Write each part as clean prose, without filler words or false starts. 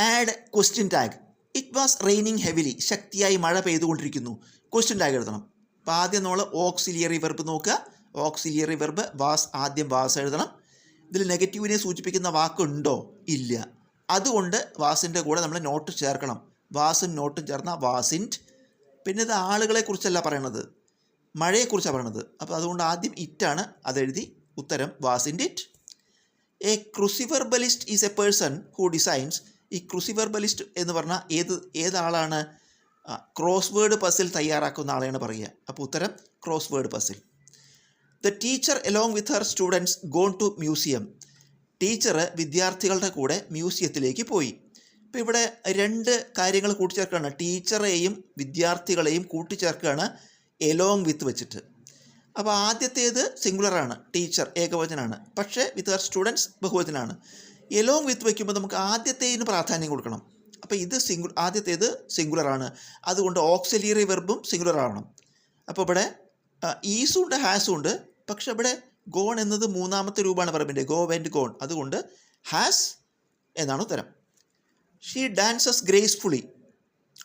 Add question tag. It was raining heavily. ശക്തിയായി മഴ പെയ്തുകൊണ്ടിരിക്കുന്നു. Question tag എഴുതണം. അപ്പോൾ ആദ്യം നമ്മൾ ഓക്സിലിയറി വെർബ് നോക്കുക. ഓക്സിലിയറി വെർബ് വാസ്, ആദ്യം വാസ് എഴുതണം. ഇതിൽ നെഗറ്റീവിനെ സൂചിപ്പിക്കുന്ന വാക്കുണ്ടോ? ഇല്ല. അതുകൊണ്ട് വാസിൻ്റെ കൂടെ നമ്മൾ നോട്ട് ചേർക്കണം. വാസും നോട്ടും ചേർന്ന വാസിൻറ്റ്. പിന്നെ ഇത് ആളുകളെ കുറിച്ചല്ല പറയണത്, മഴയെക്കുറിച്ചാണ് പറയണത്. അപ്പോൾ അതുകൊണ്ട് ആദ്യം ഇറ്റാണ്, അതെഴുതി. ഉത്തരം wasn't it. A cruciverbalist is a person who designs. ഈ ക്രൂസിവെർബലിസ്റ്റ് എന്ന് പറഞ്ഞാൽ ഏതാളാണ്? ക്രോസ് വേർഡ് പസിൽ തയ്യാറാക്കുന്ന ആളെയാണ് പറയുക. അപ്പോൾ ഉത്തരം crossword puzzle. The teacher along with her students gone to museum. Teacher വിദ്യാർത്ഥികളുടെ കൂടെ മ്യൂസിയത്തിലേക്ക് പോയി. ഇപ്പോൾ ഇവിടെ രണ്ട് കാര്യങ്ങൾ കൂട്ടിച്ചേർക്കുകയാണ്. ടീച്ചറെയും വിദ്യാർത്ഥികളെയും കൂട്ടിച്ചേർക്കുകയാണ് എലോങ് വിത്ത് വെച്ചിട്ട്. അപ്പോൾ ആദ്യത്തേത് സിംഗുലറാണ്, ടീച്ചർ ഏകവചനാണ്. പക്ഷേ വിത്ത് ഹർ സ്റ്റുഡൻസ് ബഹുവചനാണ്. എലോങ് വിത്ത് വയ്ക്കുമ്പോൾ നമുക്ക് ആദ്യത്തേതിന് പ്രാധാന്യം കൊടുക്കണം. അപ്പോൾ ഇത് ആദ്യത്തേത് സിംഗുലറാണ്. അതുകൊണ്ട് ഓക്സിലിയറി വെർബും സിംഗുലർ ആവണം. അപ്പോൾ ഇവിടെ ഈസും ഉണ്ട്, ഹാസും ഉണ്ട്. പക്ഷെ ഇവിടെ ഗോൺ എന്നത് മൂന്നാമത്തെ രൂപമാണ് വെർബിൻ്റെ, ഗോ വെൻറ്റ് ഗോൺ. അതുകൊണ്ട് ഹാസ് എന്നാണ് ഉത്തരം. She dances gracefully.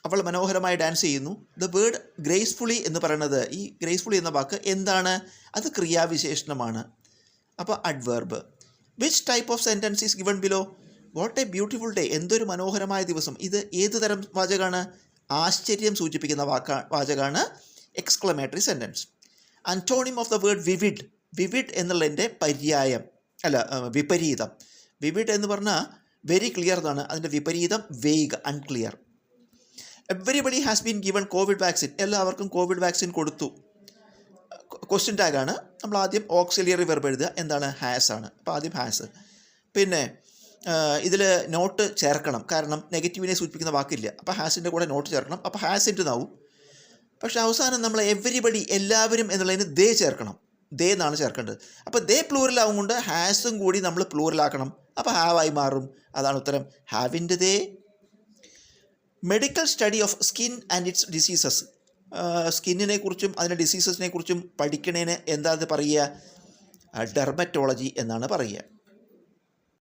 അവൾ മനോഹരമായി ഡാൻസ് ചെയ്യുന്നു. ദ വേർഡ് ഗ്രേസ്ഫുള്ളി എന്ന് പറയുന്നത്, ഈ ഗ്രേസ്ഫുള്ളി എന്ന വാക്ക് എന്താണ്? അത് ക്രിയാവിശേഷണമാണ്. അപ്പോൾ adverb. Which type of sentence is given below? What A beautiful day. എന്തൊരു മനോഹരമായ ദിവസം. ഇത് ഏത് തരം വാചകമാണ്? ആശ്ചര്യം സൂചിപ്പിക്കുന്ന വാചകമാണ് exclamatory sentence. Antonym of the word vivid. Vivid എന്നുള്ളതിൻ്റെ പര്യായം വിപരീതം. വിവിഡ് എന്ന് പറഞ്ഞാൽ വെരി ക്ലിയർ എന്നാണ്. അതിൻ്റെ വിപരീതം vague, unclear. Everybody has been given covid vaccine. എല്ലാവർക്കും കോവിഡ് വാക്സിൻ കൊടുത്തു. ക്വസ്റ്റ്യൻ ടാഗാണ്. നമ്മൾ ആദ്യം ഓക്സിലിയറി വെർബ് എഴുതുക. എന്താണ്? ഹാസ് ആണ്. അപ്പോൾ ആദ്യം ഹാസ്. പിന്നെ ഇതിൽ നോട്ട് ചേർക്കണം, കാരണം നെഗറ്റീവിനെ സൂചിപ്പിക്കുന്ന വാക്കില്ല. അപ്പോൾ ഹാസിൻ്റെ കൂടെ നോട്ട് ചേർക്കണം. അപ്പോൾ ഹാസിൻ്റെ നാവും. പക്ഷേ അവസാനം നമ്മൾ എവരിബഡി, എല്ലാവരും എന്നുള്ളതിന് ദേ ചേർക്കണം. ദേ എന്നാണ് ചേർക്കേണ്ടത്. അപ്പോൾ ദേ പ്ലൂറലാവും കൊണ്ട് ഹാസും കൂടി നമ്മൾ പ്ലൂറലാക്കണം. അപ്പോൾ ഹാവായി മാറും. അതാണ് ഉത്തരം, ഹാവിൻ്റെ ദേ. Medical study of skin and its diseases. സ്കിന്നിനെ കുറിച്ചും അതിൻ്റെ ഡിസീസസിനെ കുറിച്ചും പഠിക്കണേന് എന്താണ് പറയുക? ഡെർമറ്റോളജി എന്നാണ് പറയുക.